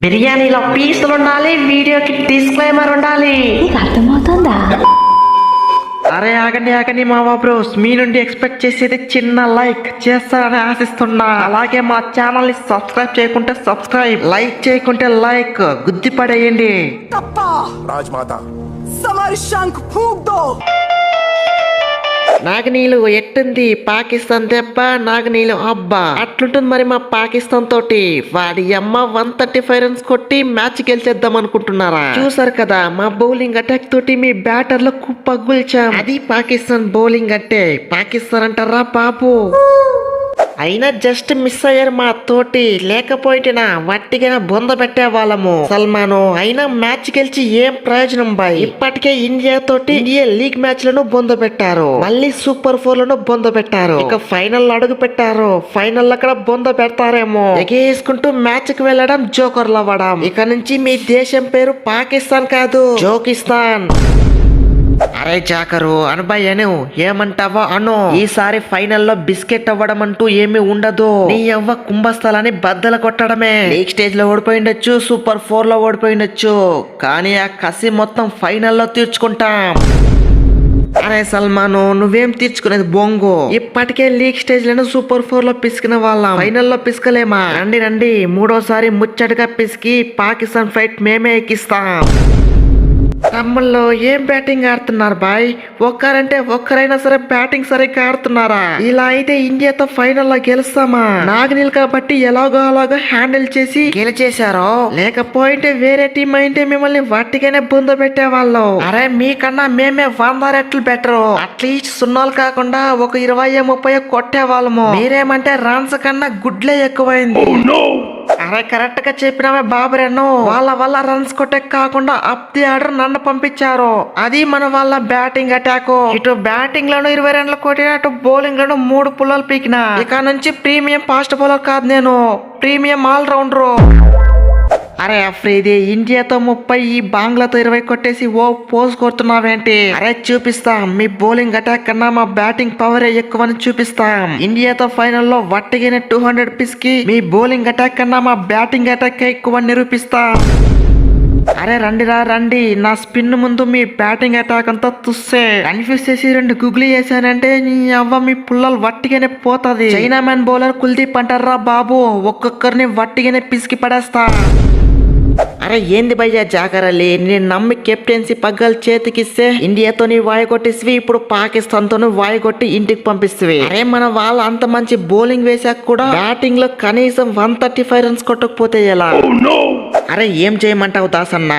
బిర్యానీలో పీసులు ఉండాలి, వీడియోకి డిస్క్లైమర్ ఉండాలి. నీకు అర్థమవుతుందా? అరే ఆగండి మావా బ్రోస్, మీ నుండి ఎక్స్పెక్ట్ చేసేది చిన్న లైక్ చేస్తారని ఆశిస్తున్నా. అలాగే మా ఛానల్ ని సబ్స్క్రైబ్ చేయకుంటే సబ్స్క్రైబ్, లైక్ చేయకుంటే లైక్ గుద్ది పడేయండి. तप्पा राजमाता समर शंख फूंक दो। నాగనీలు ఎట్టుంది పాకిస్తాన్ దెబ్బ, నాగనీలు అబ్బా అట్లుంటుంది మరి మా పాకిస్తాన్ తోటి. వాడి అమ్మ 135 రన్స్ కొట్టి మ్యాచ్ గెలిచేద్దాం అనుకుంటున్నారా? చూసారు కదా మా బౌలింగ్ అటాక్ తోటి మీ బ్యాటర్లు కుప్పగుల్చాం. అది పాకిస్తాన్ బౌలింగ్ అంటే. పాకిస్తాన్ అంటారా బాబు? అయినా జస్ట్ మిస్ అయ్యారు మా తోటి, లేకపోయినా వట్టిగా బొంద పెట్టే వాళ్ళము సల్మాను. అయినా మ్యాచ్ గెలిచి ఏం ప్రయోజనం బాయ్? ఇప్పటికే ఇండియా తోటి ఇండియా లీగ్ మ్యాచ్ లను బొంద పెట్టారు, మళ్ళీ సూపర్ 4 లను బొంద పెట్టారు, ఇక ఫైనల్ అడుగు పెట్టారు. ఫైనల్ అక్కడ బొంద పెడతారేమో. ఎగేసుకుంటూ మ్యాచ్ కి వెళ్ళడం, జోకర్లు అవ్వడం. ఇక నుంచి మీ దేశం పేరు పాకిస్తాన్ కాదు, జోకిస్తాన్. అరే జాకరు అనబాయ్ అను, ఏమంటావా అను. ఈసారి ఫైనల్లో బిస్కెట్ అవ్వడం అంటూ ఏమీ ఉండదు. నీ అవ్వ కుంభస్థలాన్ని బద్దలు కొట్టడమే. లీగ్ స్టేజ్ లో ఓడిపోయిండొచ్చు, సూపర్ 4 లో ఓడిపోయిండొచ్చు, కానీ ఆ కసి మొత్తం ఫైనల్లో తీర్చుకుంటాం. అరే సల్మాను, నువ్వేం తీర్చుకునేది బొంగు. ఇప్పటికే లీగ్ స్టేజ్ లను సూపర్ 4 లో పిసికిన వాళ్ళం, ఫైనల్లో పిసకలేమా? రండి మూడోసారి ముచ్చటగా పిసికి పాకిస్తాన్ ఫైట్ మేమే ఎక్కిస్తాం. తమ్ముళ్ళు ఏం బ్యాటింగ్ ఆడుతున్నారు బాయ్? ఒక్కరంటే ఒక్కరైనా సరే బ్యాటింగ్ సరిగ్గా ఆడుతున్నారా? ఇలా అయితే ఇండియాతో ఫైనల్ లో గెలుస్తామా? నాగనీల్ కాబట్టి ఎలాగో అలాగో హ్యాండిల్ చేసి గెలిచేశారో, లేకపోయింటే వేరే టీం అయితే మిమ్మల్ని వట్టిగానే బొంద పెట్టే వాళ్ళు. అరే మీకన్నా మేమే 100 రెట్లు బెటరు. అట్లీస్ట్ సున్నాలు కాకుండా ఒక 20-30 కొట్టే వాళ్ళము. మీరేమంటే రన్స్ కన్నా గుడ్లే ఎక్కువైంది. అరే కరెక్ట్ గా చెప్పినామే బాబురేను. వాళ్ళ వల్ల రన్స్ కొట్టే కాకుండా అప్ ది ఆర్డర్ నన్ను పంపించారు. అది మన వాళ్ళ బ్యాటింగ్ అటాక్. ఇటు బ్యాటింగ్ లోను 20 రన్లు కొట్టిన, అటు బౌలింగ్ లోను 3 పుల్లలు పీకిన. ఇక నుంచి ప్రీమియం ఫాస్ట్ బౌలర్ కాదు నేను, ప్రీమియం ఆల్ రౌండర్. అరే అఫ్రీది, ఇండియాతో 30, ఈ బంగ్లాతో 20 కొట్టేసి ఓ పోజ్ కొడుతున్నావేంటి? అరే చూపిస్తాం, మీ బౌలింగ్ అటాక్ కన్నా మా బ్యాటింగ్ పవర్ ఎక్కువని చూపిస్తాం. ఇండియాతో ఫైనల్లో వట్టిగానే 200 పిస్కి మీ బౌలింగ్ అటాక్ కన్నా మా బ్యాటింగ్ అటాక్ ఎక్కువ నిరూపిస్తాం. అరే రండి, నా స్పిన్ ముందు మీ బ్యాటింగ్ అటాక్ అంతా తుస్సే. కన్ఫ్యూజ్ చేసి 2 గుగ్లీ వేసానంటే నీ అవ్వ మీ పుల్లలు వట్టిగానే పోతది. చైనా మ్యాన్ బౌలర్ కుల్దీప్ అంటారా బాబు, ఒక్కొక్కరిని వట్టిగానే పిసికి పడేస్తా. అరే ఏంది భయ్యా జాగరలి, నేను నమ్మి కెప్టెన్సీ పగ్గాలు చేతికిస్తే ఇండియాతో నీ వాయి కొట్టేసి ఇప్పుడు పాకిస్తాన్ తో వాయి కొట్టి ఇంటికి పంపిస్తవి. అరే మన వాళ్ళు అంత మంచి బౌలింగ్ వేసాక కూడా బ్యాటింగ్ లో కనీసం 135 రన్స్ కొట్టకపోతే ఎలా? అరే ఏం చేయమంటావు దాసన్న?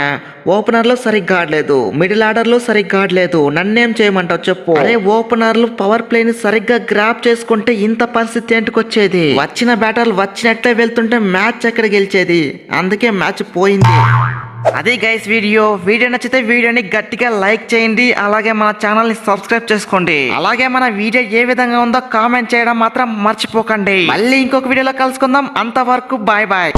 ఓపెనర్లు సరిగ్గా ఆడలేదు, మిడిల్ ఆర్డర్లు సరిగ్గా ఆడలేదు, నన్నేం చేయమంటావు చెప్పు. అరే ఓపెనర్లు పవర్ ప్లే ని సరిగ్గా గ్రాప్ చేసుకుంటే ఇంత పరిస్థితి ఏంటికొచ్చేది? వచ్చిన బ్యాటర్లు వచ్చినట్లే వెళ్తుంటే మ్యాచ్ ఎక్కడ గెలిచేది? అందుకే మ్యాచ్ పోయింది. అదే గైస్ వీడియో నచ్చితే వీడియోని గట్టిగా లైక్ చేయండి. అలాగే మన ఛానల్ ని సబ్స్క్రైబ్ చేసుకోండి. అలాగే మన వీడియో ఏ విధంగా ఉందో కామెంట్ చేయడం మాత్రం మర్చిపోకండి. మళ్ళీ ఇంకొక వీడియోలో కలుసుకుందాం. అంతవరకు బాయ్.